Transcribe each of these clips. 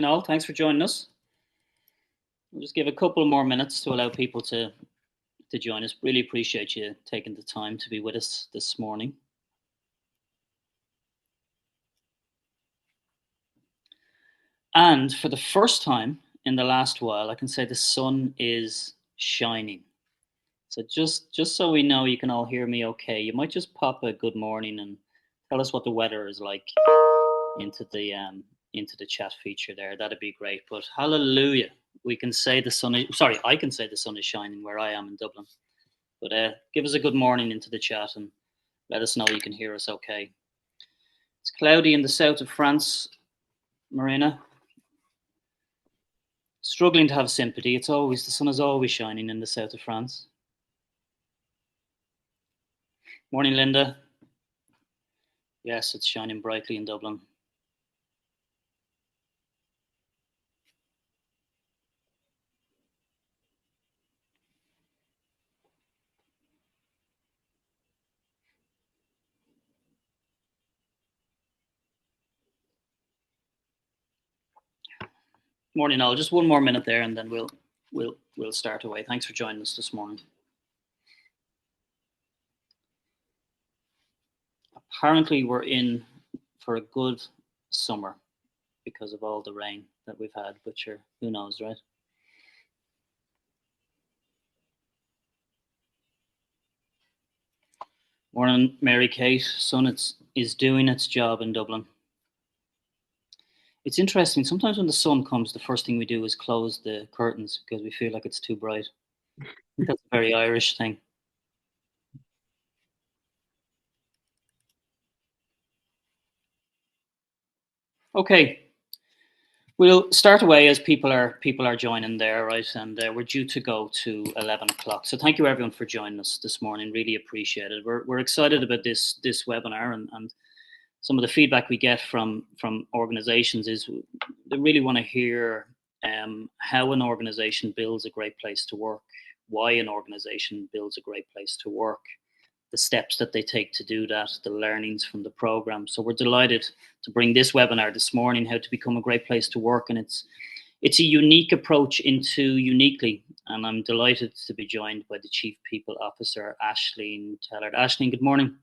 All, thanks for joining us. We'll just give a couple more minutes to allow people to join us. Really appreciate you taking the time to be with us this morning. And for the first time in the last while, I can say the sun is shining. So just so we know you can all hear me okay, you might just pop a good morning and tell us what the weather is like into the chat feature there. That'd be great. But hallelujah, we can say the sun is, sorry, I can say the sun is shining where I am in Dublin. But give us a good morning into the chat and let us know you can hear us okay. It's cloudy in the south of France, Marina. Struggling to have sympathy. The sun is always shining in the south of France. Morning, Linda. Yes, it's shining brightly in Dublin. Morning, all. Just one more minute there, and then we'll start away. Thanks for joining us this morning. Apparently, we're in for a good summer because of all the rain that we've had, but sure, who knows, right? Morning, Mary Kate. Sun is doing its job in Dublin. It's interesting. Sometimes when the sun comes, the first thing we do is close the curtains because we feel like it's too bright. I think that's a very Irish thing. Okay, we'll start away as people are joining there, right? And we're due to go to 11 o'clock. So thank you everyone for joining us this morning. Really appreciate it. We're excited about this webinar and some of the feedback we get from organizations is they really want to hear how an organization builds a great place to work, why an organization builds a great place to work, the steps that they take to do that, the learnings from the program. So we're delighted to bring this webinar this morning, how to become a great place to work. And it's a unique approach into Uniquely. And I'm delighted to be joined by the Chief People Officer, Aisling Teillard. Aisling, good morning.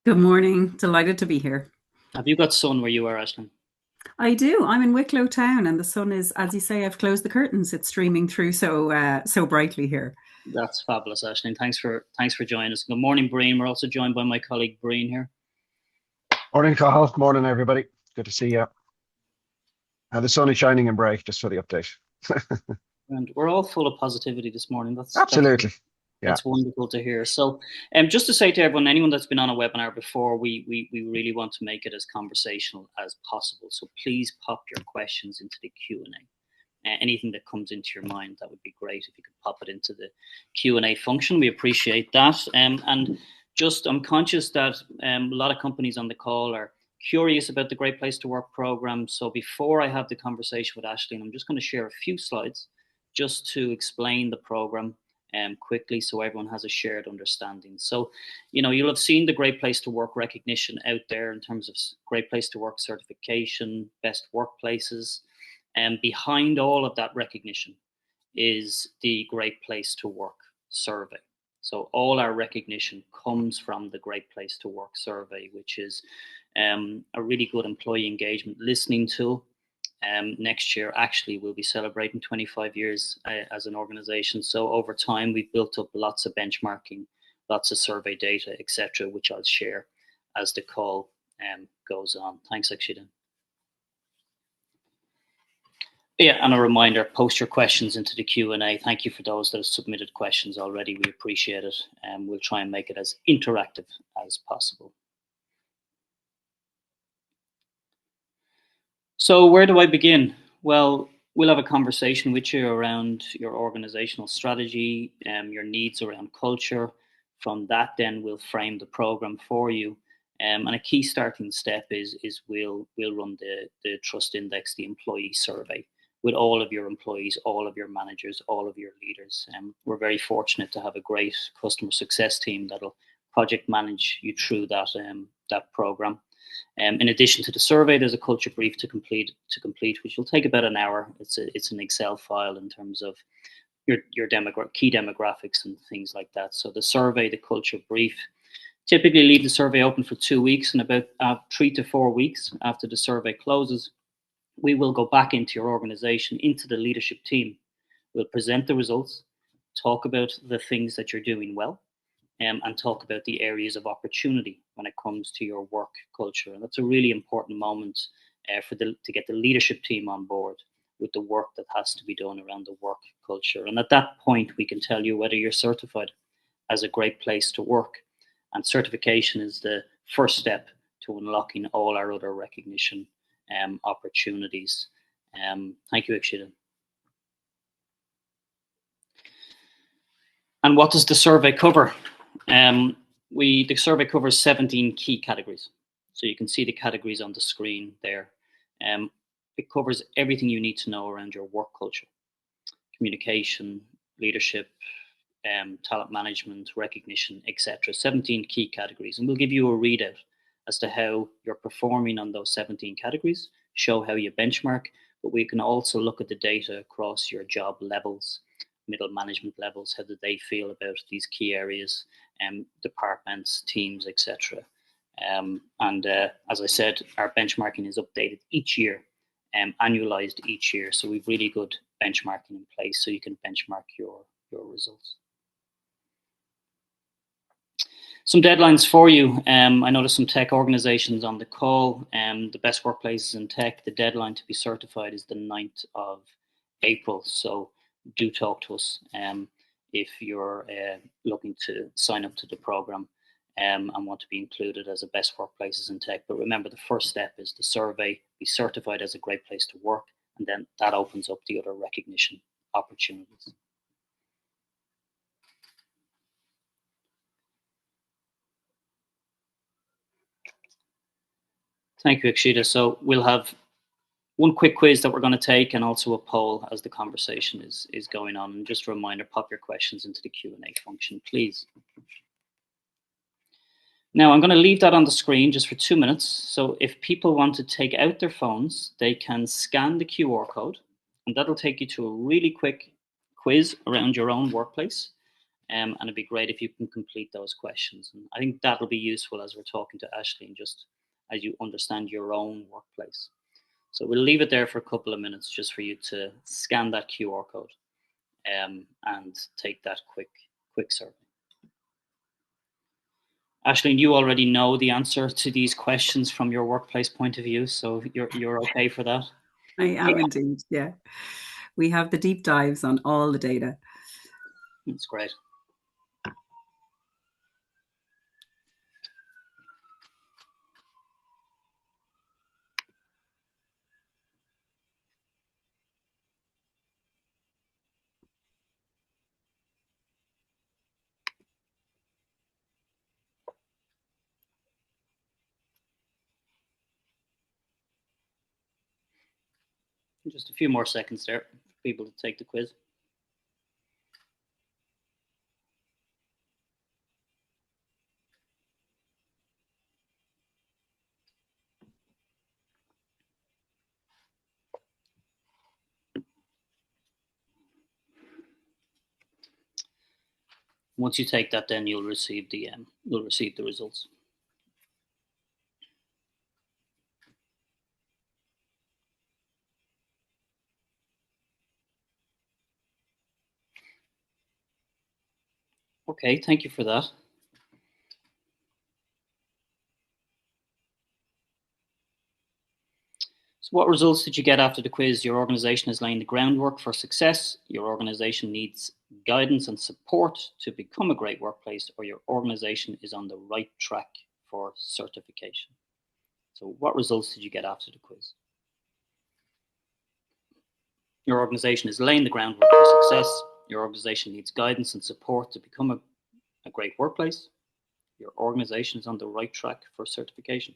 Good morning. Delighted to be here. Have you got sun where you are, Aisling? I do. I'm in Wicklow town, and the sun is, as you say, I've closed the curtains. It's streaming through so brightly here. That's fabulous, Aisling. Thanks for joining us. Good morning, Breen. We're also joined by my colleague Breen here. Morning, Cathal. Morning, everybody. Good to see you. The sun is shining and bright, just for the update. And we're all full of positivity this morning. Absolutely. That's wonderful to hear. So, just to say to everyone, anyone that's been on a webinar before, we really want to make it as conversational as possible. So please pop your questions into the Q&A. Anything that comes into your mind, that would be great if you could pop it into the Q&A function. We appreciate that. And just, I'm conscious that a lot of companies on the call are curious about the Great Place to Work program. So before I have the conversation with Aisling, I'm just going to share a few slides just to explain the program quickly so everyone has a shared understanding. So, you'll have seen the Great Place to Work recognition out there in terms of Great Place to Work certification, best workplaces. And behind all of that recognition is the Great Place to Work survey. So all our recognition comes from the Great Place to Work survey, which is a really good employee engagement listening tool. Next year, actually, we'll be celebrating 25 years as an organization. So over time, we've built up lots of benchmarking, lots of survey data, etc., which I'll share as the call goes on. Thanks, Akshita. Yeah, and a reminder, post your questions into the Q&A. Thank you for those that have submitted questions already. We appreciate it. And we'll try and make it as interactive as possible. So where do I begin? Well, we'll have a conversation with you around your organizational strategy, your needs around culture. From that, then we'll frame the program for you. And a key starting step is we'll run the Trust Index, the employee survey, with all of your employees, all of your managers, all of your leaders. We're very fortunate to have a great customer success team that'll project manage you through that program. In addition to the survey, there's a culture brief to complete, which will take about an hour. It's an Excel file in terms of your key demographics and things like that. So the survey, the culture brief, typically leave the survey open for 2 weeks, and about 3 to 4 weeks after the survey closes, we will go back into your organization, into the leadership team. We'll present the results, talk about the things that you're doing well, and talk about the areas of opportunity when it comes to your work culture. And that's a really important moment to get the leadership team on board with the work that has to be done around the work culture. And at that point, we can tell you whether you're certified as a great place to work. And certification is the first step to unlocking all our other recognition opportunities. Thank you, Ikshita. And what does the survey cover? The survey covers 17 key categories. So you can see the categories on the screen there. It covers everything you need to know around your work culture: communication, leadership, talent management, recognition, etc. 17 key categories. And we'll give you a readout as to how you're performing on those 17 categories, show how you benchmark, but we can also look at the data across your job levels, middle management levels. How do they feel about these key areas, departments, teams, etc. As I said, our benchmarking is updated each year, annualized each year. So we've really good benchmarking in place, so you can benchmark your results. Some deadlines for you. I noticed some tech organizations on the call. The best workplaces in tech, the deadline to be certified is the 9th of April. So do talk to us if you're looking to sign up to the program and want to be included as a best workplaces in tech. But remember, the first step is the survey, be certified as a great place to work, and then that opens up the other recognition opportunities. Thank you, Ikshita. So we'll have one quick quiz that we're going to take, and also a poll as the conversation is going on. And just a reminder, pop your questions into the Q&A function, please. Now, I'm going to leave that on the screen just for 2 minutes. So if people want to take out their phones, they can scan the QR code, and that'll take you to a really quick quiz around your own workplace. And it'd be great if you can complete those questions. And I think that'll be useful as we're talking to Ashley, and just as you understand your own workplace. So we'll leave it there for a couple of minutes just for you to scan that QR code and take that quick survey. Ashley, you already know the answer to these questions from your workplace point of view, so you're okay for that? I am indeed, yeah. We have the deep dives on all the data. That's great. Just a few more seconds there for people to take the quiz. Once you take that, then you'll receive the results. Okay, thank you for that. So what results did you get after the quiz? Your organization is laying the groundwork for success. Your organization needs guidance and support to become a great workplace, or your organization is on the right track for certification. So what results did you get after the quiz? Your organization is laying the groundwork for success. Your organization needs guidance and support to become a great workplace. Your organization is on the right track for certification.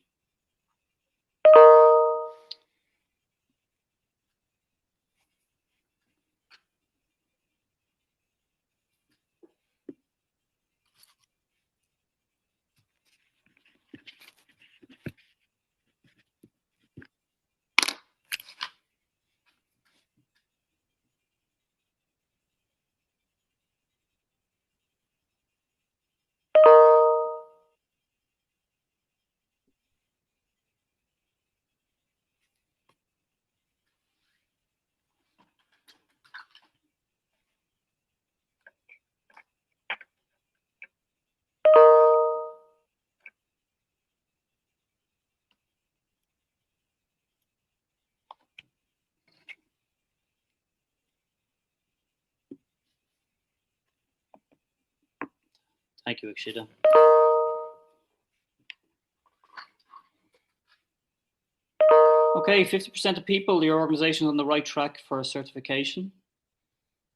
Thank you, Akshita. Okay, 50% of people, your organization is on the right track for certification.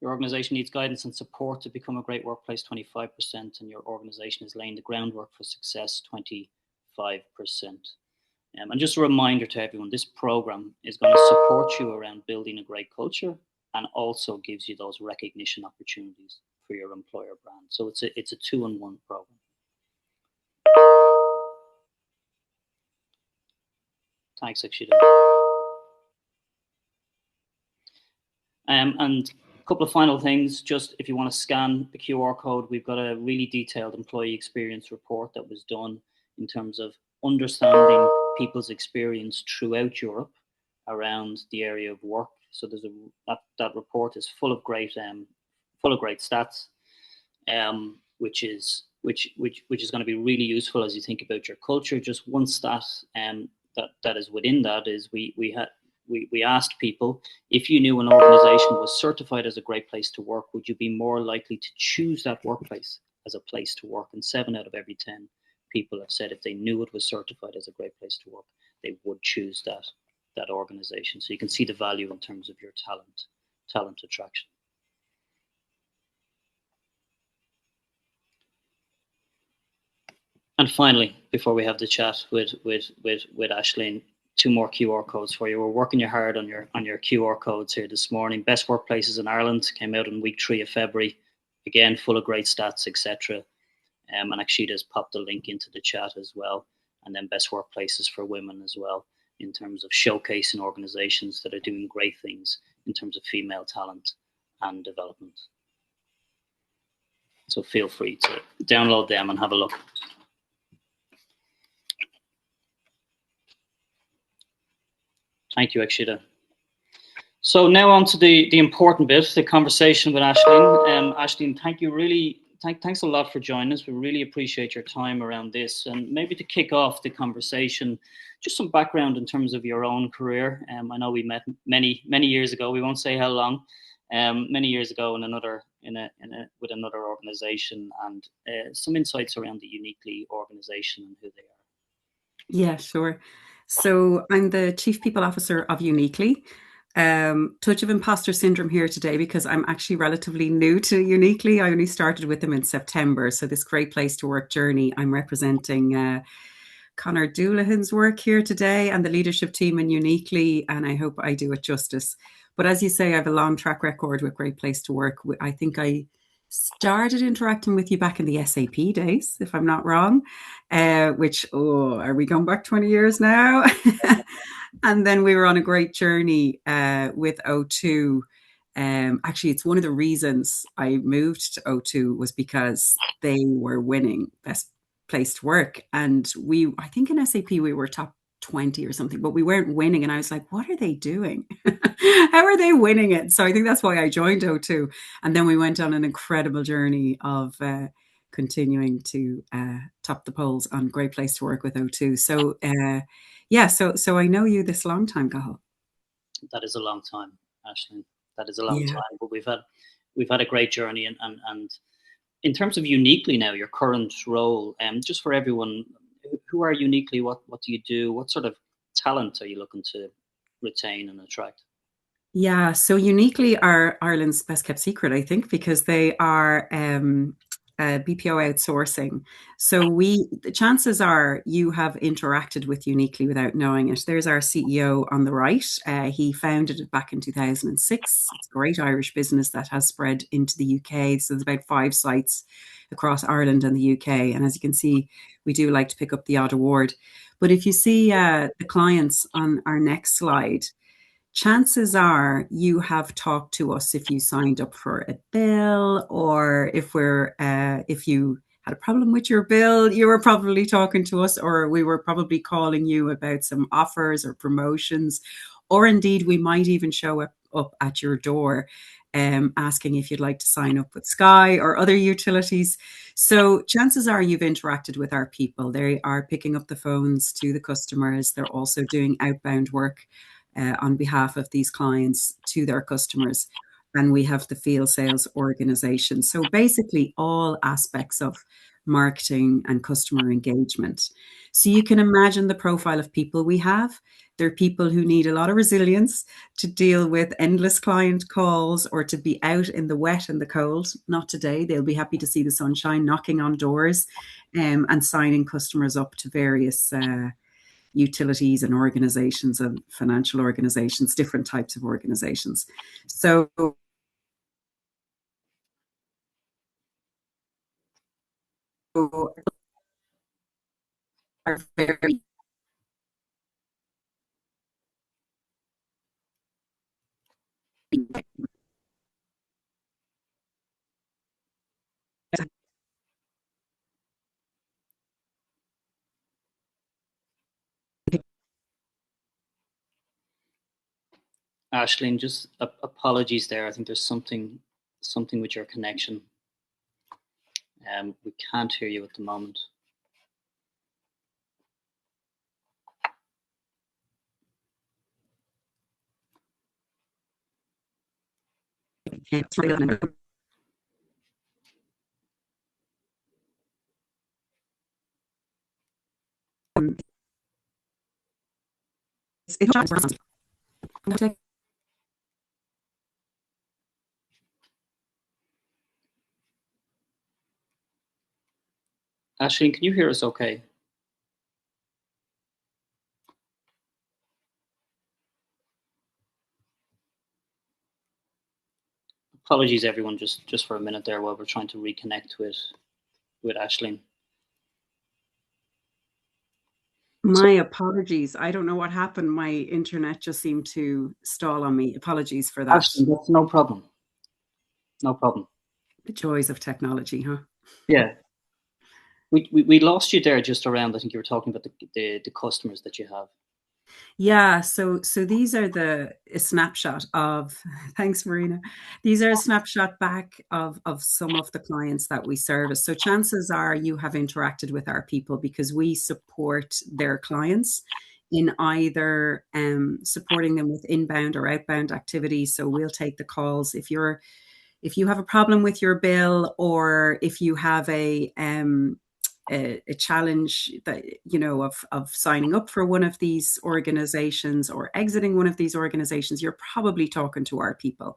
Your organization needs guidance and support to become a great workplace, 25%, and your organization is laying the groundwork for success, 25%. And just a reminder to everyone, this program is going to support you around building a great culture and also gives you those recognition opportunities for your employer brand. So it's a 2-in-1 program. Thanks, Akshita. And a couple of final things, just if you want to scan the QR code, we've got a really detailed employee experience report that was done in terms of understanding people's experience throughout Europe around the area of work. So there's that report is full of great stats, which is going to be really useful as you think about your culture. Just one stat that is within that is we asked people, if you knew an organization was certified as a great place to work, would you be more likely to choose that workplace as a place to work? And 7 out of every 10 people have said if they knew it was certified as a great place to work, they would choose that organization. So you can see the value in terms of your talent attraction. And finally, before we have the chat with Aisling, 2 more QR codes for you. We're working hard on your QR codes here this morning. Best workplaces in Ireland came out in week 3 of February. Again, full of great stats, etc. And Akshita's popped the link into the chat as well. And then best workplaces for women as well, in terms of showcasing organizations that are doing great things in terms of female talent and development. So feel free to download them and have a look. Thank you, Akshita. So now on to the important bit, the conversation with Aisling. Aisling, thanks a lot for joining us. We really appreciate your time around this. And maybe to kick off the conversation, just some background in terms of your own career. I know we met many years ago. We won't say how long. Many years ago with another organization, and some insights around the Uniquely organization and who they are. Yeah, sure. So I'm the Chief People Officer of Uniquely. Touch of imposter syndrome here today because I'm actually relatively new to Uniquely. I only started with them in September. So this great place to work journey, I'm representing Conor Doulahan's work here today and the leadership team in Uniquely, and I hope I do it justice. But as you say, I have a long track record with Great Place to Work. I think I started interacting with you back in the SAP days, if I'm not wrong, which, are we going back 20 years now? And then we were on a great journey with O2. Actually, it's one of the reasons I moved to O2 was because they were winning Best Place to Work. And I think in SAP, we were top 20 or something, but we weren't winning. And I was like, what are they doing? How are they winning it? So I think that's why I joined O2. And then we went on an incredible journey of continuing to top the polls on Great Place to Work with O2. So so I know you this long time, Cathal. That is a long time, Aisling. That is a long time. But we've had a great journey, and in terms of Uniquely now, your current role, just for everyone, who are Uniquely? What do you do? What sort of talent are you looking to retain and attract? Yeah, so Uniquely are Ireland's best kept secret, I think, because they are BPO outsourcing. So the chances are you have interacted with Uniquely without knowing it. There's our CEO on the right. He founded it back in 2006. It's a great Irish business that has spread into the UK. So there's about 5 sites across Ireland and the UK. And as you can see, we do like to pick up the odd award. But if you see the clients on our next slide, chances are you have talked to us if you signed up for a bill, or if you had a problem with your bill, you were probably talking to us, or we were probably calling you about some offers or promotions, or indeed we might even show up at your door asking if you'd like to sign up with Sky or other utilities. So chances are you've interacted with our people. They are picking up the phones to the customers. They're also doing outbound work on behalf of these clients to their customers. And we have the field sales organization. So basically all aspects of marketing, and customer engagement. So you can imagine the profile of people we have. They're people who need a lot of resilience to deal with endless client calls or to be out in the wet and the cold. Not today. They'll be happy to see the sunshine, knocking on doors, and signing customers up to various utilities and organizations and financial organizations, different types of organizations. So are very Aisling, just apologies there. I think there's something with your connection. We can't hear you at the moment. Aisling, can you hear us okay? Apologies, everyone, just for a minute there while we're trying to reconnect with Aisling. My apologies. I don't know what happened. My internet just seemed to stall on me. Apologies for that. Aisling, that's no problem. No problem. The joys of technology, huh? Yeah. We lost you there just around, I think you were talking about the customers that you have. Yeah, so these are a snapshot of, thanks, Marina. These are a snapshot back of some of the clients that we service. So chances are you have interacted with our people because we support their clients in either supporting them with inbound or outbound activities. So we'll take the calls if you have a problem with your bill, or if you have a challenge that of signing up for one of these organizations or exiting one of these organizations, you're probably talking to our people.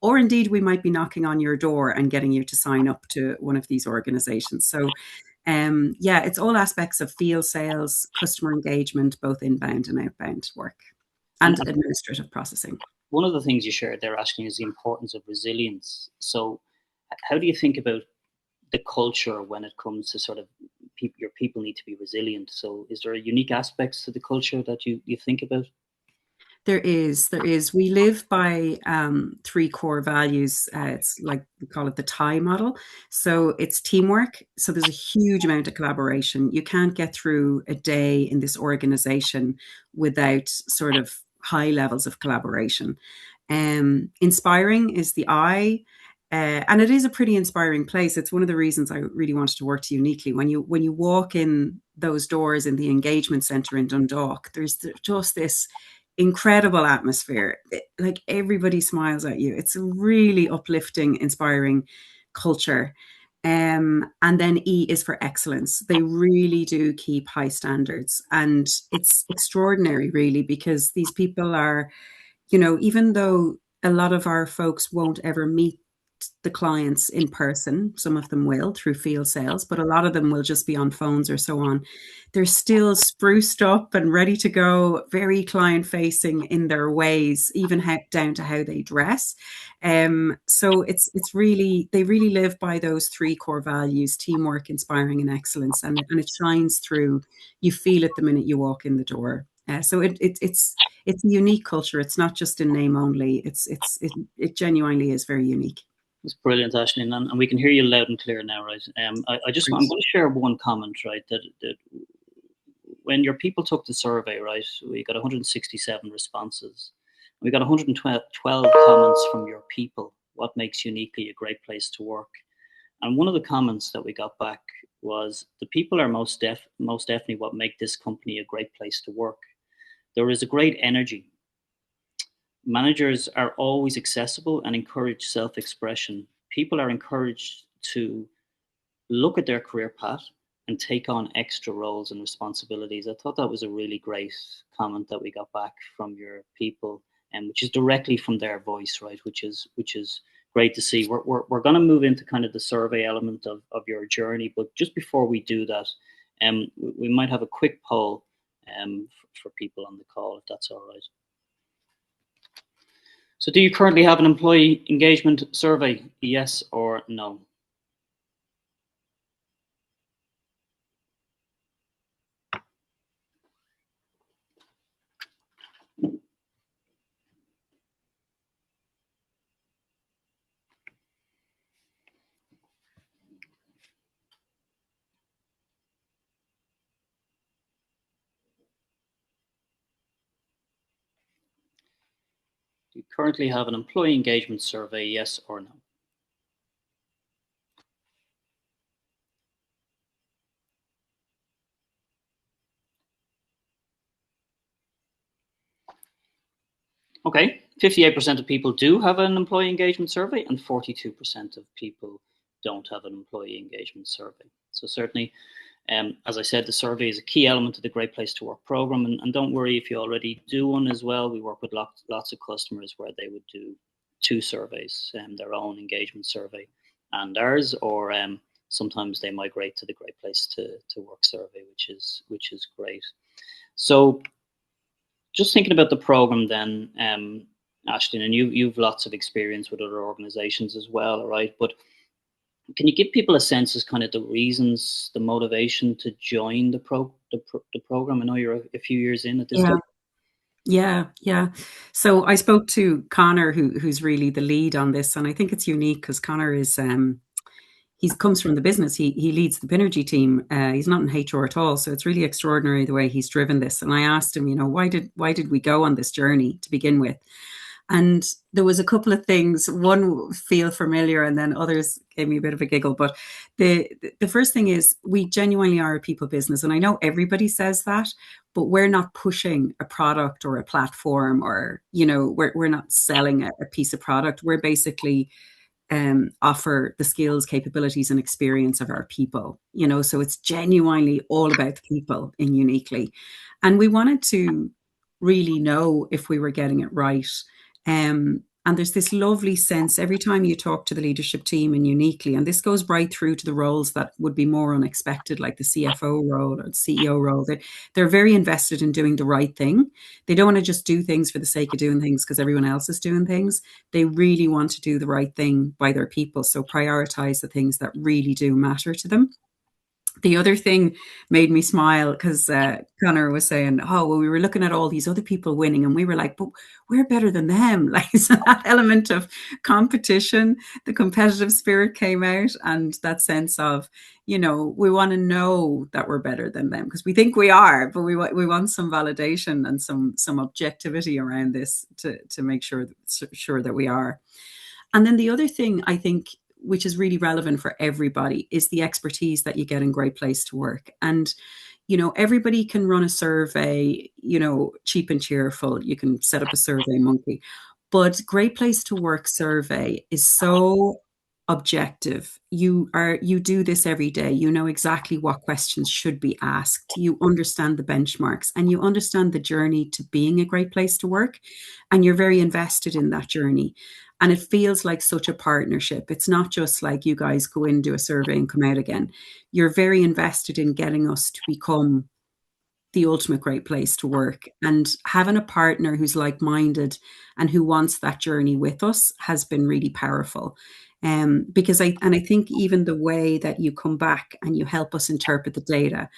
Or indeed, we might be knocking on your door and getting you to sign up to one of these organizations. So yeah, it's all aspects of field sales, customer engagement, both inbound and outbound work, and administrative processing. One of the things you shared there, Aisling, is the importance of resilience. So how do you think about the culture when it comes to sort of your people need to be resilient? So is there unique aspects to the culture that you think about? There is. We live by 3 core values. It's like we call it the TIE model. So it's teamwork. So there's a huge amount of collaboration. You can't get through a day in this organization without sort of high levels of collaboration. Inspiring is the I. And it is a pretty inspiring place. It's one of the reasons I really wanted to work to Uniquely. When you walk in those doors in the engagement centre in Dundalk, there's just this incredible atmosphere. Like everybody smiles at you. It's a really uplifting, inspiring culture. And then E is for excellence. They really do keep high standards. And it's extraordinary, really, because these people are, even though a lot of our folks won't ever meet the clients in person, some of them will through field sales, but a lot of them will just be on phones or so on. They're still spruced up and ready to go, very client facing in their ways, even down to how they dress. So it's really, they really live by those 3 core values: teamwork, inspiring, and excellence. And it shines through. You feel it the minute you walk in the door. So it's a unique culture. It's not just in name only. It genuinely is very unique. It's brilliant, Aisling, and we can hear you loud and clear now, right? I'm going to share one comment, right? That when your people took the survey, right, we got 167 responses. We got 112 comments from your people. What makes Uniquely a great place to work? And one of the comments that we got back was the people are most definitely what make this company a great place to work. There is a great energy. Managers are always accessible and encourage self-expression. People are encouraged to look at their career path and take on extra roles and responsibilities. I thought that was a really great comment that we got back from your people, and which is directly from their voice, right? Which is great to see. We're going to move into kind of the survey element of your journey, but just before we do that, we might have a quick poll for people on the call, if that's all right. So, do you currently have an employee engagement survey? Yes or no? Do you currently have an employee engagement survey? Yes or no? Okay, 58% of people do have an employee engagement survey, and 42% of people don't have an employee engagement survey. So certainly, as I said, the survey is a key element of the Great Place to Work program, and don't worry if you already do one as well. We work with lots of customers where they would do two surveys, their own engagement survey and ours, or sometimes they migrate to the Great Place to Work survey, which is great. So, just thinking about the program then, Ashley, and you've lots of experience with other organizations as well, right? But can you give people a sense as kind of the reasons, the motivation to join the program? I know you're a few years in at this time. Yeah. So I spoke to Connor, who's really the lead on this, and I think it's unique because Connor is he comes from the business. He leads the Pinergy team. He's not in HR at all, so it's really extraordinary the way he's driven this. And I asked him, why did we go on this journey to begin with? And there was a couple of things. One feel familiar, and then others gave me a bit of a giggle. But the first thing is we genuinely are a people business, and I know everybody says that, but we're not pushing a product or a platform, or we're not selling a piece of product. We're basically offer the skills, capabilities, and experience of our people. So it's genuinely all about the people in Uniquely, and we wanted to really know if we were getting it right. And there's this lovely sense every time you talk to the leadership team and Uniquely, and this goes right through to the roles that would be more unexpected, like the CFO role or the CEO role. They're very invested in doing the right thing. They don't want to just do things for the sake of doing things because everyone else is doing things. They really want to do the right thing by their people. So prioritize the things that really do matter to them. The other thing made me smile because Connor was saying, "Oh, well, we were looking at all these other people winning, and we were like, but we're better than them." Like, so that element of competition, the competitive spirit came out, and that sense of, we want to know that we're better than them because we think we are, but we want some validation and some objectivity around this to make sure that we are. And then the other thing I think, which is really relevant for everybody, is the expertise that you get in Great Place to Work. And, everybody can run a survey, cheap and cheerful. You can set up a Survey Monkey. But Great Place to Work survey is so objective. You do this every day. You know exactly what questions should be asked. You understand the benchmarks and you understand the journey to being a great place to work. And you're very invested in that journey. And it feels like such a partnership. It's not just like you guys go in, do a survey and come out again. You're very invested in getting us to become the ultimate great place to work, and having a partner who's like-minded and who wants that journey with us has been really powerful. Because I think even the way that you come back and you help us interpret the data,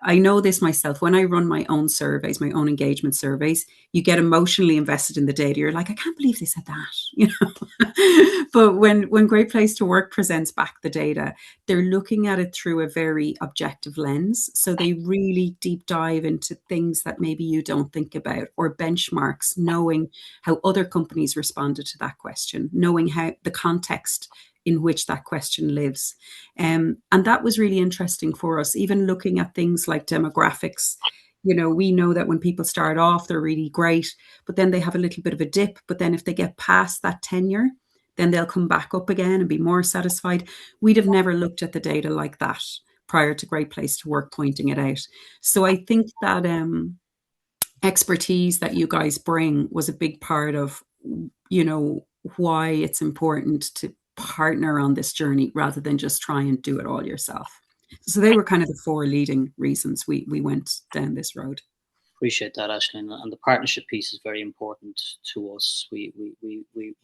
I know this myself. When I run my own surveys, my own engagement surveys, you get emotionally invested in the data. You're like, I can't believe they said that, But when Great Place to Work presents back the data, they're looking at it through a very objective lens. So they really deep dive into things that maybe you don't think about, or benchmarks, knowing how other companies responded to that question, knowing how the context in which that question lives. And that was really interesting for us, even looking at things like demographics. We know that when people start off, they're really great, but then they have a little bit of a dip. But then if they get past that tenure, then they'll come back up again and be more satisfied. We'd have never looked at the data like that prior to Great Place to Work pointing it out. So I think that expertise that you guys bring was a big part of, why it's important to partner on this journey rather than just try and do it all yourself. So they were kind of the 4 leading reasons we went down this road. Appreciate that, Aisling. And the partnership piece is very important to us. We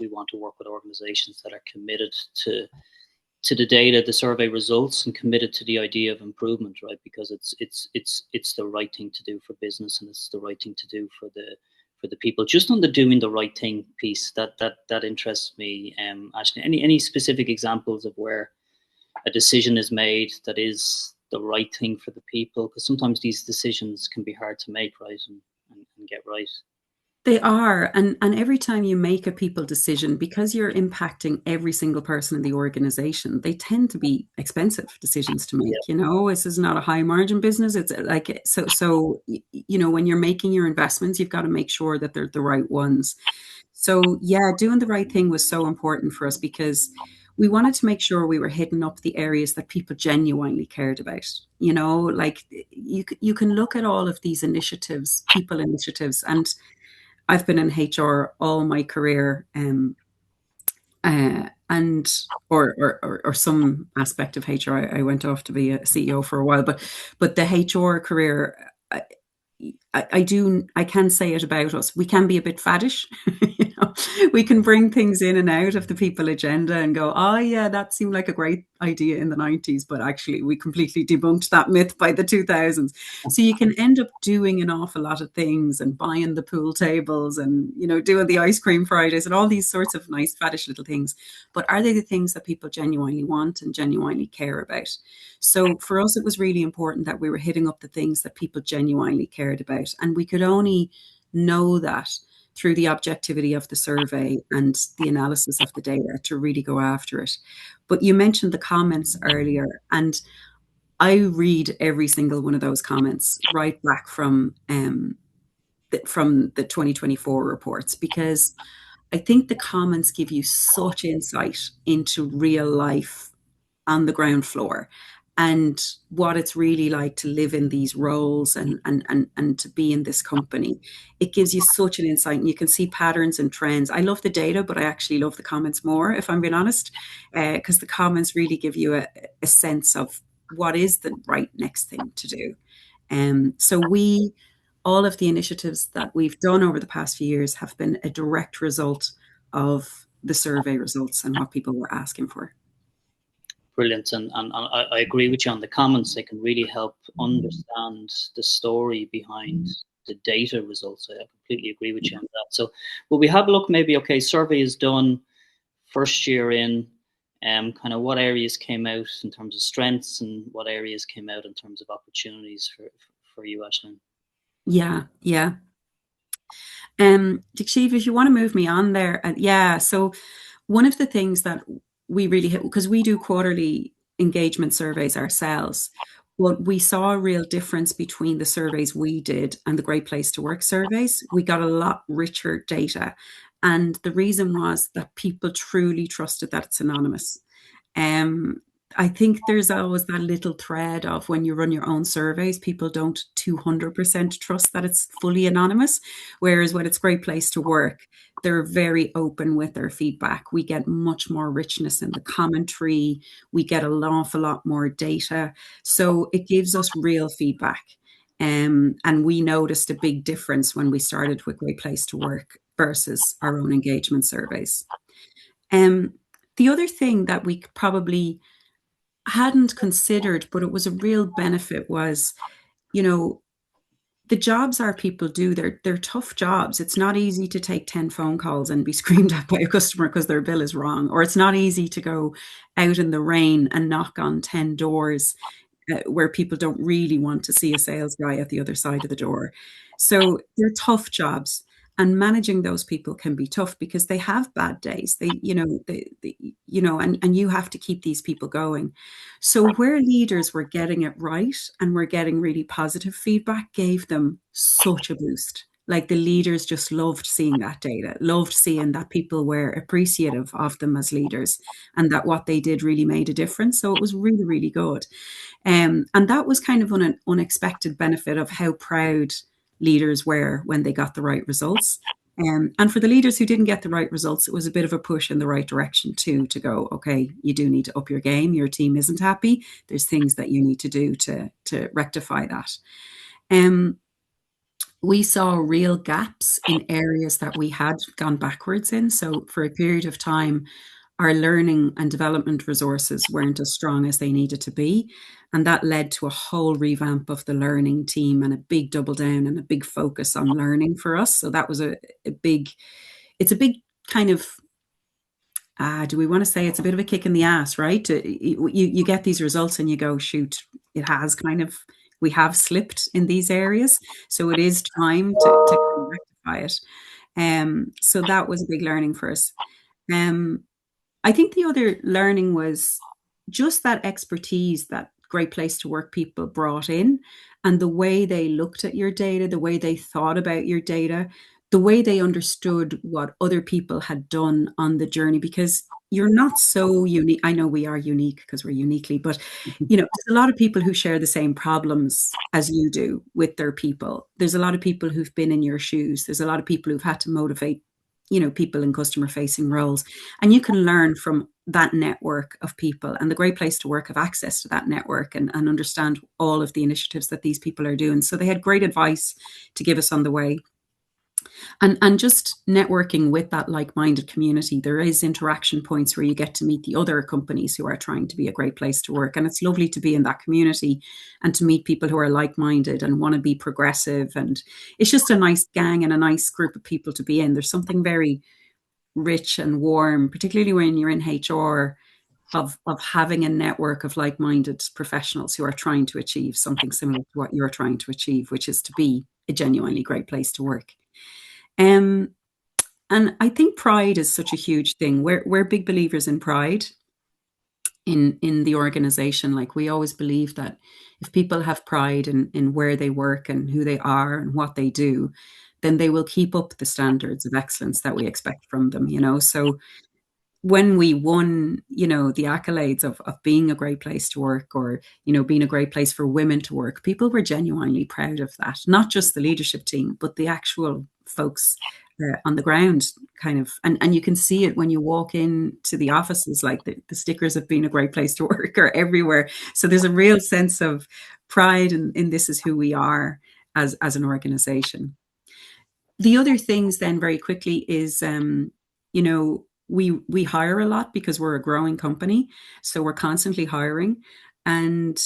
want to work with organizations that are committed to the data, the survey results, and committed to the idea of improvement, right? Because it's the right thing to do for business, and it's the right thing to do for the people. Just on the doing the right thing piece, that interests me. Aisling, any specific examples of where a decision is made that is the right thing for the people? Because sometimes these decisions can be hard to make, right, and get right. They are. And every time you make a people decision, because you're impacting every single person in the organization, they tend to be expensive decisions to make. This is not a high margin business. It's like, so when you're making your investments, you've got to make sure that they're the right ones. So yeah, doing the right thing was so important for us because we wanted to make sure we were hitting up the areas that people genuinely cared about. Like you can look at all of these initiatives, people initiatives, and I've been in HR all my career, and or some aspect of HR. I went off to be a CEO for a while, but the HR career, I can say it about us. We can be a bit faddish. We can bring things in and out of the people agenda and go, oh yeah, that seemed like a great idea in the 90s, but actually we completely debunked that myth by the 2000s. So you can end up doing an awful lot of things and buying the pool tables and, doing the ice cream Fridays and all these sorts of nice faddish little things. But are they the things that people genuinely want and genuinely care about? So for us, it was really important that we were hitting up the things that people genuinely cared about. And we could only know that through the objectivity of the survey and the analysis of the data to really go after it. But you mentioned the comments earlier, and I read every single one of those comments right back from the 2024 reports, because I think the comments give you such insight into real life on the ground floor and what it's really like to live in these roles and to be in this company. It gives you such an insight, and you can see patterns and trends. I love the data, but I actually love the comments more, if I'm being honest, because the comments really give you a sense of what is the right next thing to do. So all of the initiatives that we've done over the past few years have been a direct result of the survey results and what people were asking for. Brilliant. And I agree with you on the comments. They can really help understand the story behind the data results. I completely agree with you on that. So will we have a look, maybe, okay, survey is done, first year in, kind of what areas came out in terms of strengths and what areas came out in terms of opportunities for you, Aisling? Yeah. Dikshiv, if you want to move me on there. So one of the things that we really hit, because we do quarterly engagement surveys ourselves, but we saw a real difference between the surveys we did and the Great Place to Work surveys. We got a lot richer data. And the reason was that people truly trusted that it's anonymous. I think there's always that little thread of when you run your own surveys, people don't 200% trust that it's fully anonymous. Whereas when it's Great Place to Work, they're very open with their feedback. We get much more richness in the commentary. We get an awful lot more data. So it gives us real feedback. And we noticed a big difference when we started with Great Place to Work versus our own engagement surveys. The other thing that we probably hadn't considered, but it was a real benefit, was, the jobs our people do, they're tough jobs. It's not easy to take 10 phone calls and be screamed at by a customer because their bill is wrong, or it's not easy to go out in the rain and knock on 10 doors where people don't really want to see a sales guy at the other side of the door. So they're tough jobs. And managing those people can be tough because they have bad days. And you have to keep these people going. So where leaders were getting it right and were getting really positive feedback, gave them such a boost. like the leaders just loved seeing that data, loved seeing that people were appreciative of them as leaders and that what they did really made a difference. So it was really, really good. And that was kind of an unexpected benefit of how proud leaders were when they got the right results. And for the leaders who didn't get the right results, it was a bit of a push in the right direction too, to go, okay, you do need to up your game. Your team isn't happy. There's things that you need to do to rectify that. We saw real gaps in areas that we had gone backwards in. So for a period of time, our learning and development resources weren't as strong as they needed to be. And that led to a whole revamp of the learning team and a big double down and a big focus on learning for us. So that was a big, it's a big kind of, do we want to say it's a bit of a kick in the ass, right? You get these results and you go, shoot, it has kind of, we have slipped in these areas. So it is time to rectify it. So that was a big learning for us. I think the other learning was just that expertise that Great Place to Work people brought in and the way they looked at your data, the way they thought about your data, the way they understood what other people had done on the journey, because you're not so unique. I know we are unique because we're uniquely, but there's a lot of people who share the same problems as you do with their people. There's a lot of people who've been in your shoes. There's a lot of people who've had to motivate people in customer facing roles, and you can learn from that network of people. And the Great Place to Work have access to that network and understand all of the initiatives that these people are doing. So they had great advice to give us on the way. And just networking with that like-minded community, there is interaction points where you get to meet the other companies who are trying to be a great place to work. And it's lovely to be in that community and to meet people who are like-minded and want to be progressive. And it's just a nice gang and a nice group of people to be in. There's something very rich and warm, particularly when you're in HR, of having a network of like-minded professionals who are trying to achieve something similar to what you're trying to achieve, which is to be a genuinely great place to work. And I think pride is such a huge thing. We're big believers in pride in the organization. Like, we always believe that if people have pride in where they work and who they are and what they do, then they will keep up the standards of excellence that we expect from them, So when we won, the accolades of being a great place to work, or, being a great place for women to work, people were genuinely proud of that. Not just the leadership team, but the actual folks on the ground, kind of. And you can see it when you walk into the offices, like the stickers of being a great place to work are everywhere. So there's a real sense of pride in this is who we are as an organization. The other things then very quickly is, we hire a lot because we're a growing company. So we're constantly hiring. And,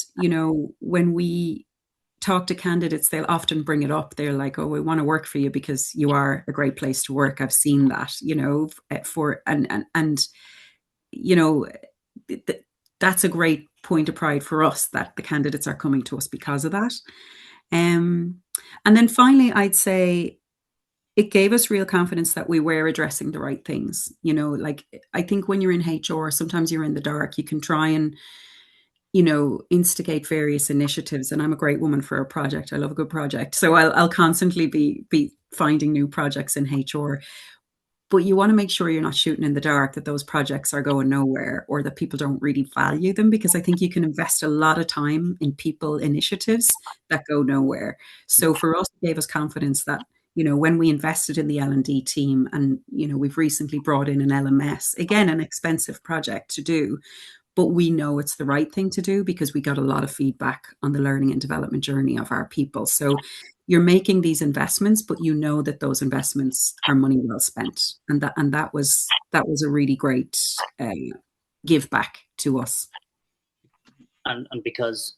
when we talk to candidates, they'll often bring it up. They're like, oh, we want to work for you because you are a great place to work. I've seen that, that's a great point of pride for us that the candidates are coming to us because of that. And then finally, I'd say, it gave us real confidence that we were addressing the right things. I think when you're in HR, sometimes you're in the dark. You can try and, instigate various initiatives. And I'm a great woman for a project. I love a good project. So I'll constantly be finding new projects in HR. But you want to make sure you're not shooting in the dark, that those projects are going nowhere or that people don't really value them, because I think you can invest a lot of time in people initiatives that go nowhere. So for us, it gave us confidence that, when we invested in the L&D team, and, we've recently brought in an LMS, again, an expensive project to do, but we know it's the right thing to do because we got a lot of feedback on the learning and development journey of our people. So you're making these investments, but you know that those investments are money well spent. And that was a really great give back to us. And because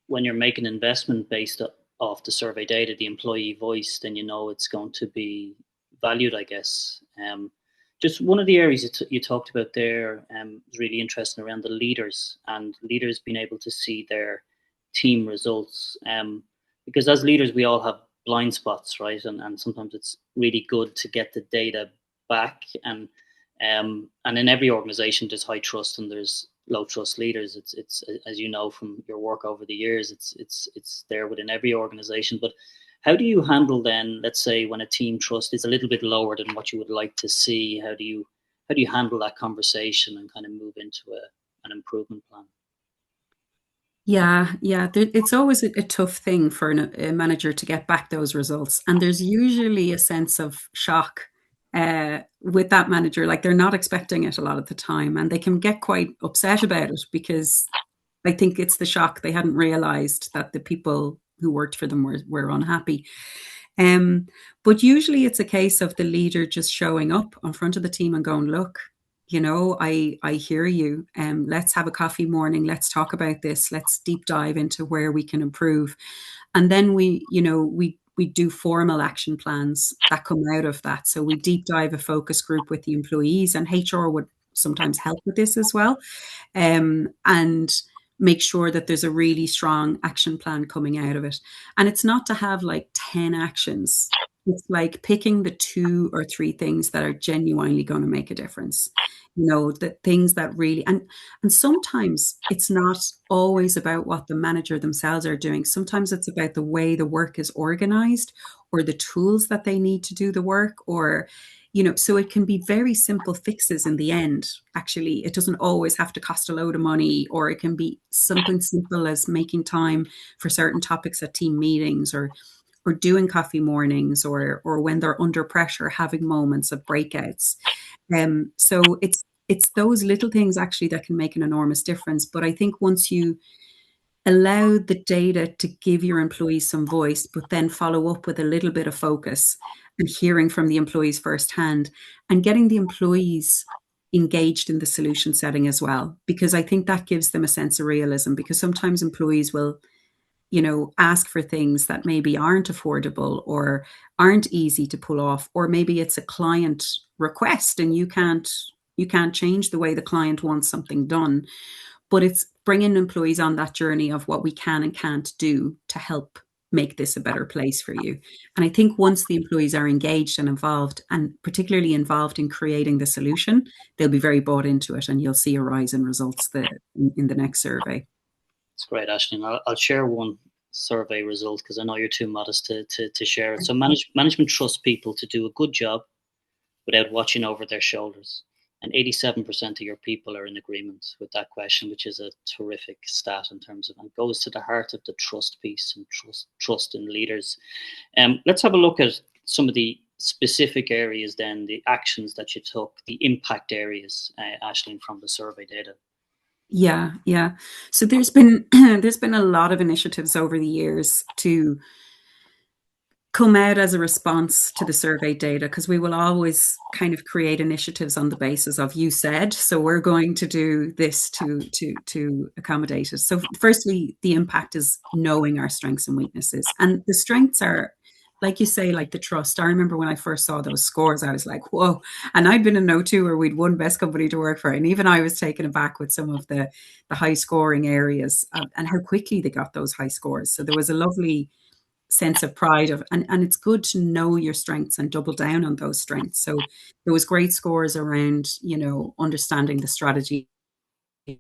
when you're making an investment based off the survey data, the employee voice, then it's going to be valued, I guess. Just one of the areas you talked about there is really interesting, around the leaders and leaders being able to see their team results. Because as leaders, we all have blind spots, right? And sometimes it's really good to get the data back. And in every organization, there's high trust and there's low trust leaders. It's as you know from your work over the years, it's there within every organization. But How do you handle then, let's say, when a team trust is a little bit lower than what you would like to see? How do you handle that conversation and kind of move into an improvement plan? Yeah, yeah. It's always a tough thing for a manager to get back those results. And there's usually a sense of shock with that manager. Like they're not expecting it a lot of the time. And they can get quite upset about it because I think it's the shock. They hadn't realized that the people who worked for them were unhappy. Um, but usually it's a case of the leader just showing up in front of the team and going, look, I hear you. Let's have a coffee morning. Let's talk about this. Let's deep dive into where we can improve. And then we do formal action plans that come out of that. So we deep dive a focus group with the employees, and HR would sometimes help with this as well. And make sure that there's a really strong action plan coming out of it. And it's not to have like 10 actions. It's like picking the 2 or 3 things that are genuinely going to make a difference. The things that really, and sometimes it's not always about what the manager themselves are doing. Sometimes it's about the way the work is organized or the tools that they need to do the work, or so it can be very simple fixes in the end. Actually, it doesn't always have to cost a load of money, or it can be something simple as making time for certain topics at team meetings, or doing coffee mornings, or when they're under pressure, having moments of breakouts. So it's those little things actually that can make an enormous difference. But I think once you allow the data to give your employees some voice, but then follow up with a little bit of focus and hearing from the employees firsthand and getting the employees engaged in the solution setting as well, because I think that gives them a sense of realism, because sometimes employees will ask for things that maybe aren't affordable or aren't easy to pull off, or maybe it's a client request and you can't change the way the client wants something done. But it's bringing employees on that journey of what we can and can't do to help make this a better place for you. And I think once the employees are engaged and involved, and particularly involved in creating the solution, they'll be very bought into it, and you'll see a rise in results in the next survey. That's great, Aisling. I'll share one survey result because I know you're too modest to share it. So management trusts people to do a good job without watching over their shoulders. And 87% of your people are in agreement with that question, which is a terrific stat in terms of, and goes to the heart of the trust piece and trust in leaders. Let's have a look at some of the specific areas then, the actions that you took, the impact areas, Aisling, from the survey data. Yeah, yeah. So there's been there's been a lot of initiatives over the years to come out as a response to the survey data, because we will always kind of create initiatives on the basis of you said, so we're going to do this to accommodate it. So firstly, the impact is knowing our strengths and weaknesses, and the strengths are, like you say, like the trust. I remember when I first saw those scores, I was like, whoa. And I'd been in No2 where we'd won best company to work for, and even I was taken aback with some of the high scoring areas, and how quickly they got those high scores. So there was a lovely sense of pride of, and it's good to know your strengths and double down on those strengths. So there was great scores around understanding the strategy in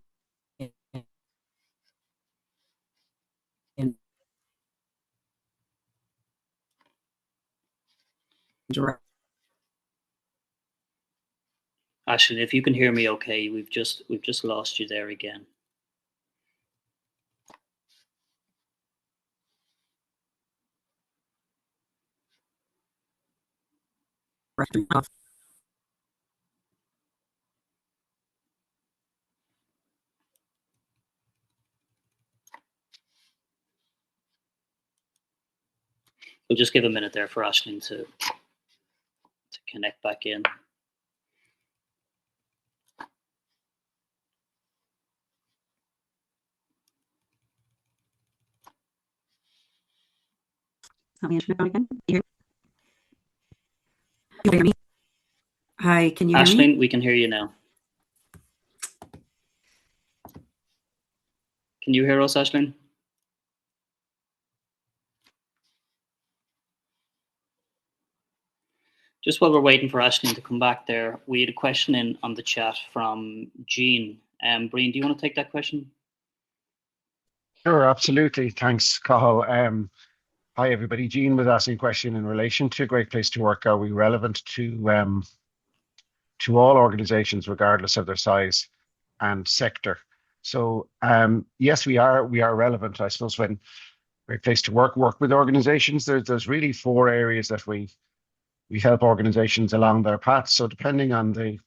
direct. Ashley, if you can hear me okay, we've just lost you there again. We'll just give a minute there for Aisling to connect back in. Hi, can you hear me? Aisling, we can hear you now. Can you hear us, Aisling? Just while we're waiting for Aisling to come back there, we had a question in on the chat from Jean. Breen, do you want to take that question? Sure, absolutely. Thanks, Cathal. Hi, everybody. Jean was asking a question in relation to Great Place to Work. Are we relevant to all organizations, regardless of their size and sector? So, yes, we are. We are relevant. I suppose when Great Place to work with organizations, there's really four areas that we help organizations along their path. So, depending on the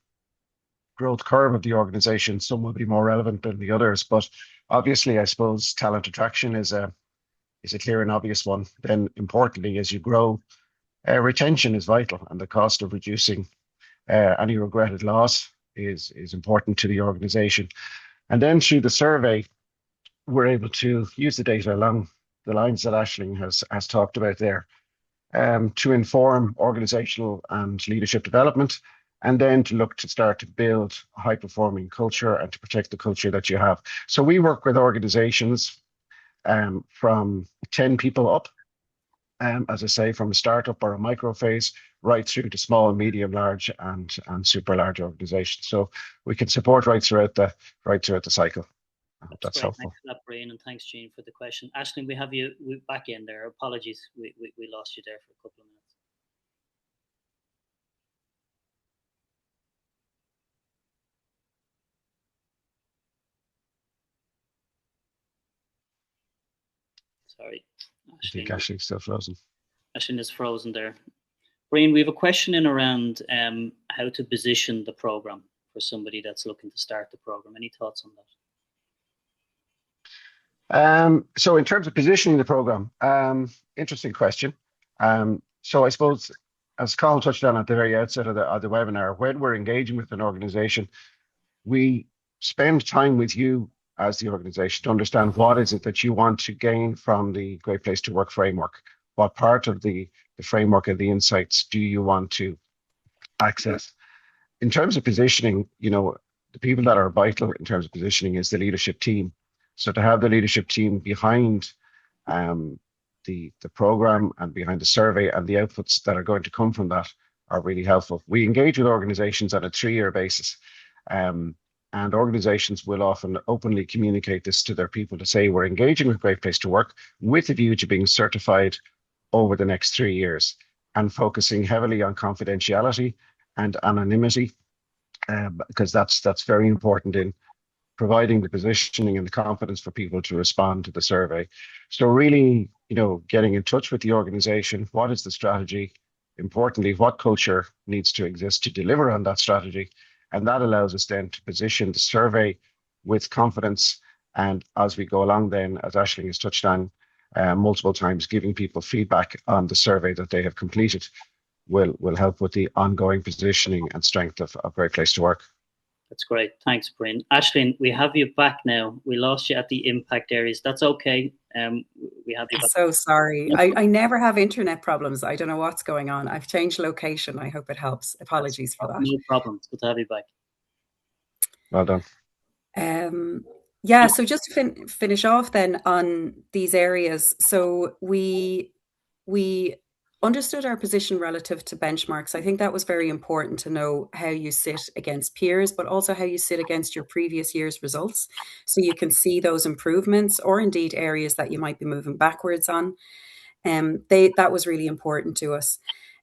growth curve of the organization, some will be more relevant than the others. But obviously, I suppose talent attraction is a clear and obvious one. Then, importantly, as you grow, retention is vital, and the cost of reducing any regretted loss is important to the organization. And then through the survey, we're able to use the data along the lines that Aisling has talked about there, to inform organizational and leadership development, and then to look to start to build a high performing culture and to protect the culture that you have. So we work with organizations from 10 people up, as I say, from a startup or a micro phase right through to small, medium, large, and super large organizations. So we can support right throughout the cycle. I hope that's helpful. Thanks for that, Brian, and thanks, Jean, for the question. Aisling, we have you back in there. Apologies, we lost you there for a couple of minutes. Sorry, I think Aisling's still frozen. Aisling is frozen there. Brian, we have a question in around how to position the program for somebody that's looking to start the program. Any thoughts on that? So in terms of positioning the program, interesting question. So I suppose, as Colin touched on at the very outset of the webinar, when we're engaging with an organization, we spend time with you as the organization to understand what is it that you want to gain from the Great Place to Work framework. What part of the framework and the insights do you want to access? In terms of positioning, the people that are vital in terms of positioning is the leadership team. So to have the leadership team behind the program and behind the survey and the outputs that are going to come from that are really helpful. We engage with organizations on a 3-year basis. And organizations will often openly communicate this to their people to say, we're engaging with Great Place to Work with a view to being certified over the next 3 years, and focusing heavily on confidentiality and anonymity, because that's very important in providing the positioning and the confidence for people to respond to the survey. So really, getting in touch with the organization, what is the strategy? Importantly, what culture needs to exist to deliver on that strategy? And that allows us then to position the survey with confidence. And as we go along then, as Aisling has touched on multiple times, giving people feedback on the survey that they have completed will help with the ongoing positioning and strength of Great Place to Work. That's great. Thanks, Bryn. Aisling, we have you back now. We lost you at the impact areas. That's okay. We have you back. So sorry. I never have internet problems. I don't know what's going on. I've changed location. I hope it helps. Apologies for that. No problem. It's good to have you back. Well done. Yeah, so just to finish off then on these areas. So we understood our position relative to benchmarks. I think that was very important to know how you sit against peers, but also how you sit against your previous year's results. So you can see those improvements or indeed areas that you might be moving backwards on. That was really important to us.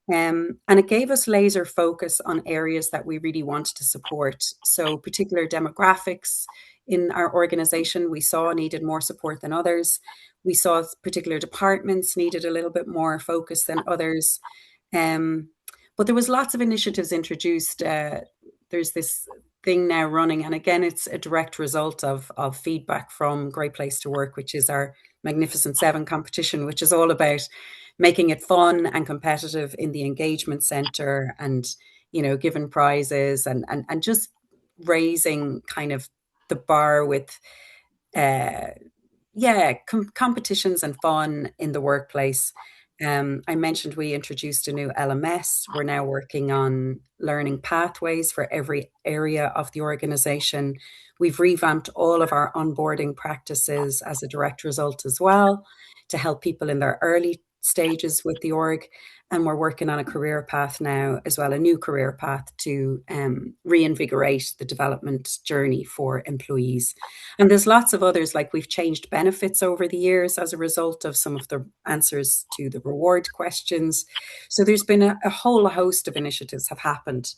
And it gave us laser focus on areas that we really wanted to support. So particular demographics in our organization, we saw needed more support than others. We saw particular departments needed a little bit more focus than others. But there was lots of initiatives introduced. There's this thing now running, and again, it's a direct result of feedback from Great Place to Work, which is our Magnificent 7 competition, which is all about making it fun and competitive in the engagement center, and giving prizes and just raising kind of the bar with competitions and fun in the workplace. I mentioned we introduced a new LMS. We're now working on learning pathways for every area of the organization. We've revamped all of our onboarding practices as a direct result as well, to help people in their early stages with the org. and we're working on a career path now as well, a new career path to reinvigorate the development journey for employees. And there's lots of others, like we've changed benefits over the years as a result of some of the answers to the reward questions. So there's been a whole host of initiatives have happened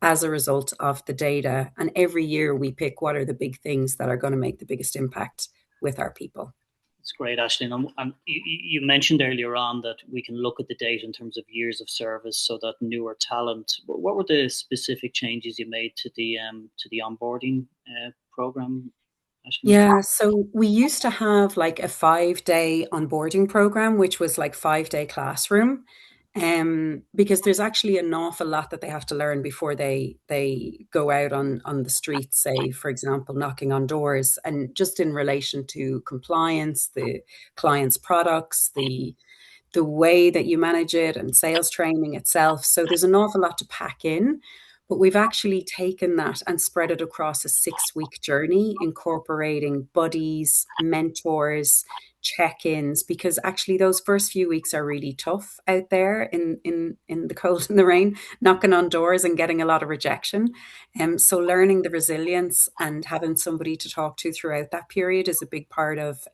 as a result of the data. And every year we pick what are the big things that are going to make the biggest impact with our people. It's great, Ashley. And you mentioned earlier on that we can look at the data in terms of years of service, so that newer talent. What were the specific changes you made to the onboarding program, Ashley? Yeah, so we used to have like a 5 day onboarding program, which was like 5 day classroom. Because there's actually an awful lot that they have to learn before they go out on the streets, say, for example, knocking on doors, and just in relation to compliance, the client's products, the way that you manage it, and sales training itself. So there's an awful lot to pack in, but we've actually taken that and spread it across a 6 week journey, incorporating buddies, mentors, check-ins, because actually those first few weeks are really tough out there in the cold and the rain, knocking on doors and getting a lot of rejection. So learning the resilience and having somebody to talk to throughout that period is a big part of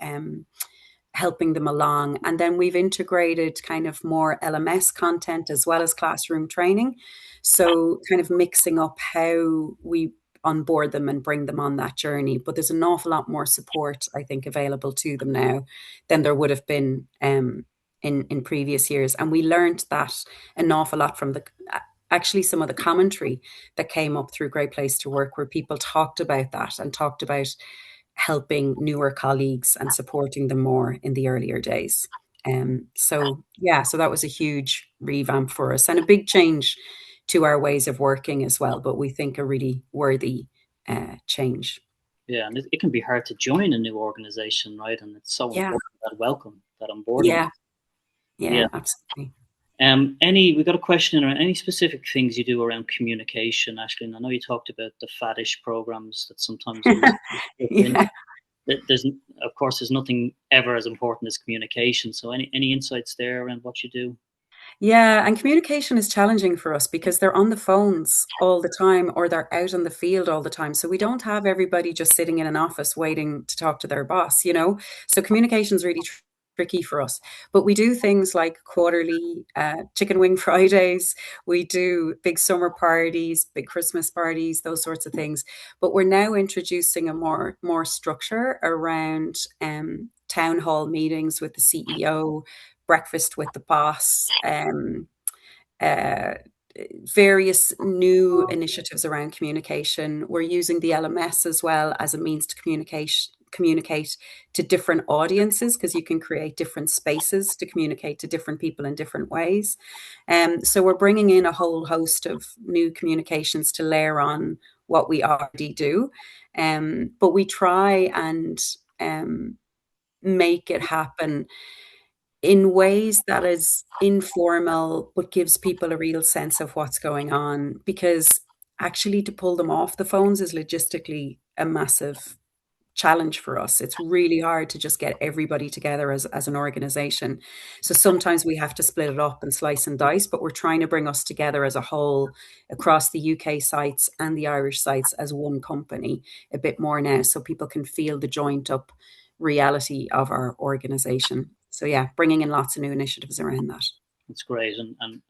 helping them along. And then we've integrated kind of more LMS content as well as classroom training. So kind of mixing up how we onboard them and bring them on that journey. But there's an awful lot more support, I think, available to them now than there would have been in previous years. And we learned that an awful lot from actually some of the commentary that came up through Great Place to Work, where people talked about that and talked about helping newer colleagues and supporting them more in the earlier days. So that was a huge revamp for us and a big change to our ways of working as well, but we think a really worthy change. Yeah, and it can be hard to join a new organization, right? And it's so important, that welcome, that onboarding. Yeah, absolutely. We got a question around any specific things you do around communication, Ashley. And I know you talked about the faddish programs that sometimes there's of course there's nothing ever as important as communication. So any insights there around what you do? Yeah, and communication is challenging for us because they're on the phones all the time or they're out in the field all the time. So we don't have everybody just sitting in an office waiting to talk to their boss, you know? So communication is really tricky for us. But we do things like quarterly chicken wing Fridays. We do big summer parties, big Christmas parties, those sorts of things. But we're now introducing a more structure around town hall meetings with the CEO, breakfast with the boss, uh, various new initiatives around communication. We're using the LMS as well as a means to communicate to different audiences, because you can create different spaces to communicate to different people in different ways. So we're bringing in a whole host of new communications to layer on what we already do. But we try and make it happen in ways that is informal, but gives people a real sense of what's going on. Because actually, to pull them off the phones is logistically a massive challenge for us. It's really hard to just get everybody together as an organization. So sometimes we have to split it up and slice and dice, but we're trying to bring us together as a whole across the UK sites and the Irish sites as one company a bit more now, so people can feel the joint up reality of our organization. So yeah, bringing in lots of new initiatives around that. That's great. And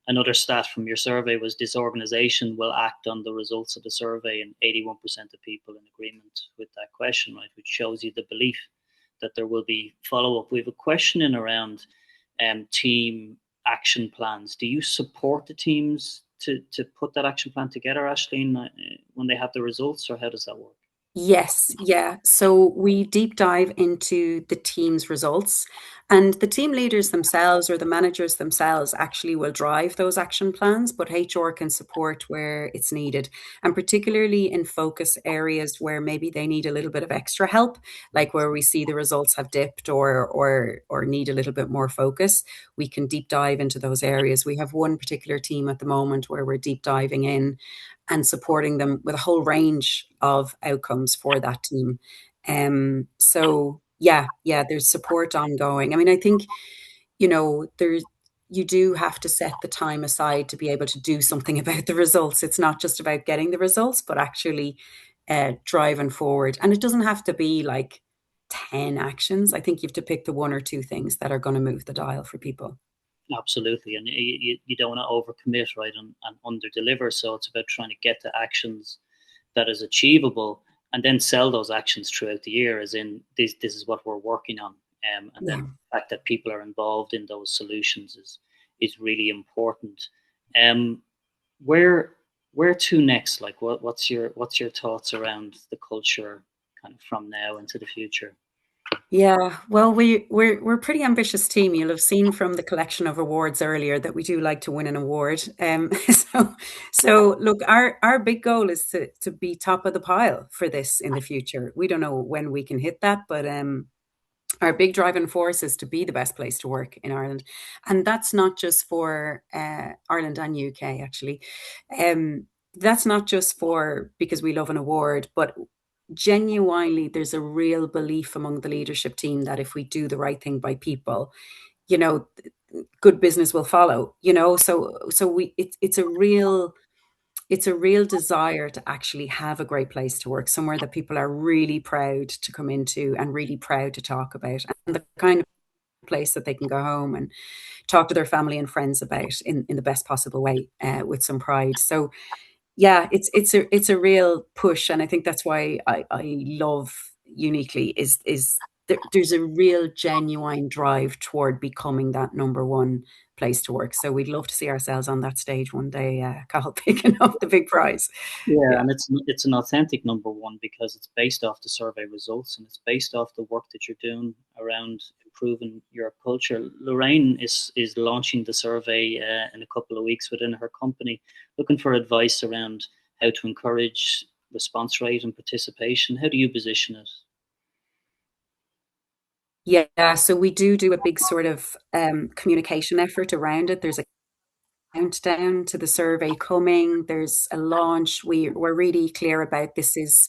another stat from your survey was this organization will act on the results of the survey, and 81% of people in agreement with that question, right? Which shows you the belief that there will be follow-up. We have a question in around team action plans. Do you support the teams to put that action plan together, Ashleen, when they have the results, or how does that work? Yes, yeah. So we deep dive into the team's results, and the team leaders themselves or the managers themselves actually will drive those action plans, but HR can support where it's needed. And particularly in focus areas where maybe they need a little bit of extra help, like where we see the results have dipped or need a little bit more focus, we can deep dive into those areas. We have one particular team at the moment where we're deep diving in and supporting them with a whole range of outcomes for that team. So yeah, there's support ongoing. I mean, I think, there's you do have to set the time aside to be able to do something about the results. It's not just about getting the results, but actually driving forward. And it doesn't have to be like 10 actions. I think you have to pick the one or two things that are going to move the dial for people. Absolutely, and you don't want to overcommit, right, and under deliver. So it's about trying to get to actions that is achievable, and then sell those actions throughout the year. As in, this is what we're working on, and then the fact that people are involved in those solutions is really important. Where to next? Like, what's your thoughts around the culture, kind of from now into the future? Yeah, well, we're a pretty ambitious team. You'll have seen from the collection of awards earlier that we do like to win an award. So look, our big goal is to be top of the pile for this in the future. We don't know when we can hit that, but our big driving force is to be the best place to work in Ireland, and that's not just for Ireland and UK actually. That's not just for because we love an award, but genuinely there's a real belief among the leadership team that if we do the right thing by people, you know, good business will follow, you know. So it's a real desire to actually have a great place to work, somewhere that people are really proud to come into and really proud to talk about, and the kind of place that they can go home and talk to their family and friends about in the best possible way, with some pride. So yeah, it's a real push, and I think that's why I love Uniquely is there's a real genuine drive toward becoming that number one place to work. So we'd love to see ourselves on that stage one day, Cathal, picking up the big prize. Yeah, and it's an authentic number one because it's based off the survey results and it's based off the work that you're doing around improving your culture. Lorraine is launching the survey in a couple of weeks within her company, looking for advice around how to encourage response rate and participation. How do you position it? Yeah, so we do a big sort of communication effort around it. There's a countdown to the survey coming. There's a launch. We're really clear about this is,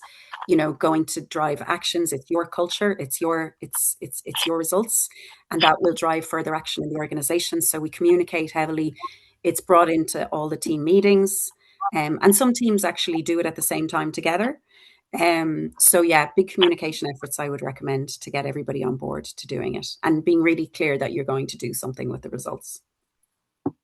you know, going to drive actions. It's your culture. It's your results, and that will drive further action in the organization. So we communicate heavily. It's brought into all the team meetings, and some teams actually do it at the same time together. So yeah, big communication efforts I would recommend to get everybody on board to doing it and being really clear that you're going to do something with the results.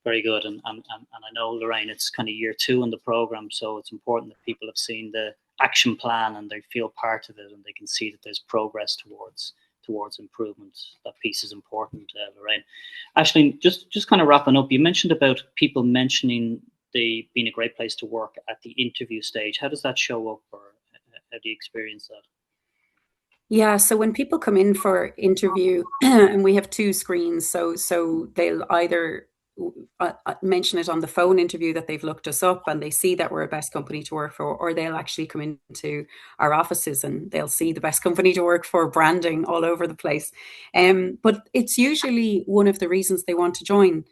Very good. And I know, Lorraine, it's kind of year 2 in the program, so it's important that people have seen the action plan and they feel part of it and they can see that there's progress towards improvement. That piece is important, Lorraine. Aisling, just kind of wrapping up, you mentioned about people mentioning the being a great place to work at the interview stage. How does that show up, or how do you experience that? Yeah, so when people come in for interview, and we have 2 screens, so they'll either mention it on the phone interview that they've looked us up and they see that we're a best company to work for, or they'll actually come into our offices and they'll see the best company to work for branding all over the place. But it's usually one of the reasons they want to join.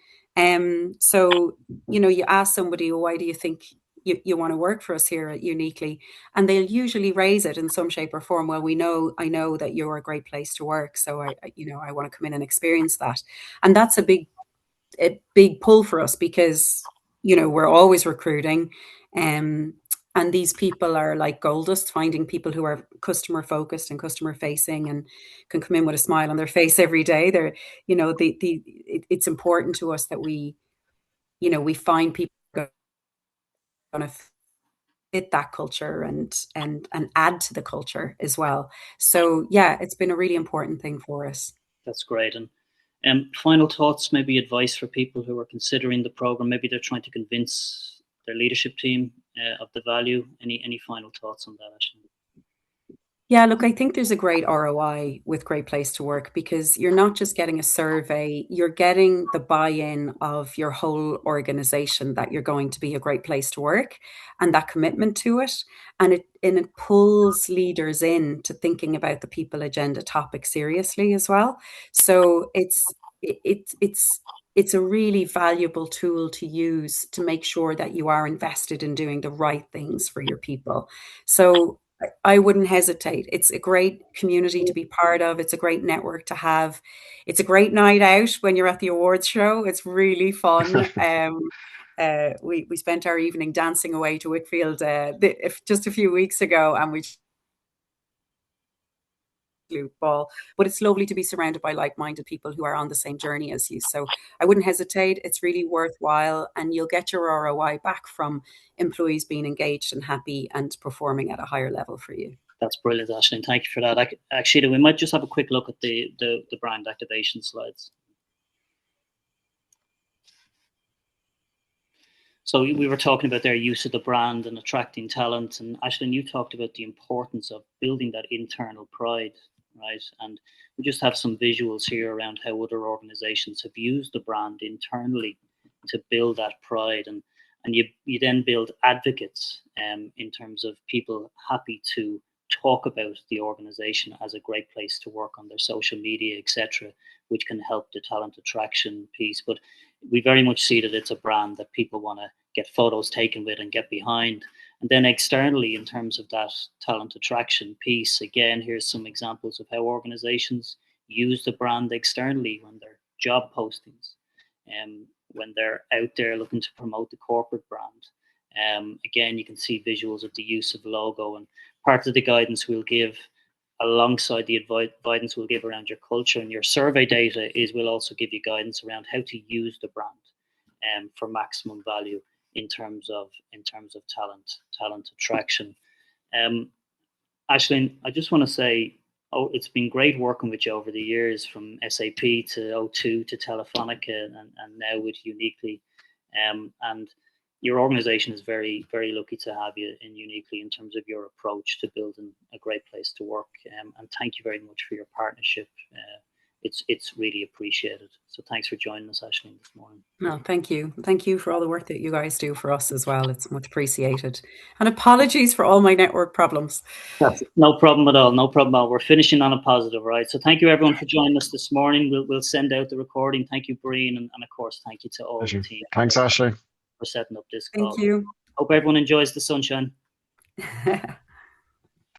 So, you know, you ask somebody, why do you think you want to work for us here at Uniquely? And they'll usually raise it in some shape or form. Well, I know that you're a great place to work, so I want to come in and experience that. And that's a big pull for us because, you know, we're always recruiting, and these people are like gold dust, finding people who are customer focused and customer facing and can come in with a smile on their face every day. They're, you know, it's important to us that we find people going to fit that culture and add to the culture as well. So yeah, it's been a really important thing for us. That's great. And final thoughts, maybe advice for people who are considering the program. Maybe they're trying to convince their leadership team of the value. Any final thoughts on that, Aisling? Yeah, look, I think there's a great ROI with Great Place to Work because you're not just getting a survey, you're getting the buy-in of your whole organization that you're going to be a great place to work and that commitment to it. And it pulls leaders in to thinking about the people agenda topic seriously as well. So it's a really valuable tool to use to make sure that you are invested in doing the right things for your people. So I wouldn't hesitate. It's a great community to be part of. It's a great network to have. It's a great night out when you're at the awards show. It's really fun. We spent our evening dancing away to Whitfield just a few weeks ago, and we ball. But it's lovely to be surrounded by like-minded people who are on the same journey as you. So I wouldn't hesitate. It's really worthwhile, and you'll get your ROI back from employees being engaged and happy and performing at a higher level for you. That's brilliant, Aisling. Thank you for that. Actually, we might just have a quick look at the brand activation slides. So we were talking about their use of the brand and attracting talent, and Aisling, you talked about the importance of building that internal pride, right? And we just have some visuals here around how other organizations have used the brand internally to build that pride, and you then build advocates in terms of people happy to talk about the organization as a great place to work on their social media, etc., which can help the talent attraction piece. But we very much see that it's a brand that people want to get photos taken with and get behind. And then externally, in terms of that talent attraction piece, again, here's some examples of how organizations use the brand externally when they're job postings, when they're out there looking to promote the corporate brand. Again, you can see visuals of the use of logo, and part of the guidance we'll give alongside the guidance we'll give around your culture and your survey data is we'll also give you guidance around how to use the brand for maximum value in terms of talent attraction. Aisling, I just want to say, it's been great working with you over the years, from SAP to O2 to Telefonica and now with Uniquely. And your organization is very, very lucky to have you in Uniquely in terms of your approach to building a great place to work. And thank you very much for your partnership. It's really appreciated. So thanks for joining us, Aisling, this morning. No, thank you. Thank you for all the work that you guys do for us as well. It's much appreciated. And apologies for all my network problems. That's no problem at all. No problem at all. We're finishing on a positive, right? So thank you, everyone, for joining us this morning. We'll send out the recording. Thank you, Breen, and of course, thank you to all the team. Thanks, Aisling, for setting up this call. Thank you. Hope everyone enjoys the sunshine.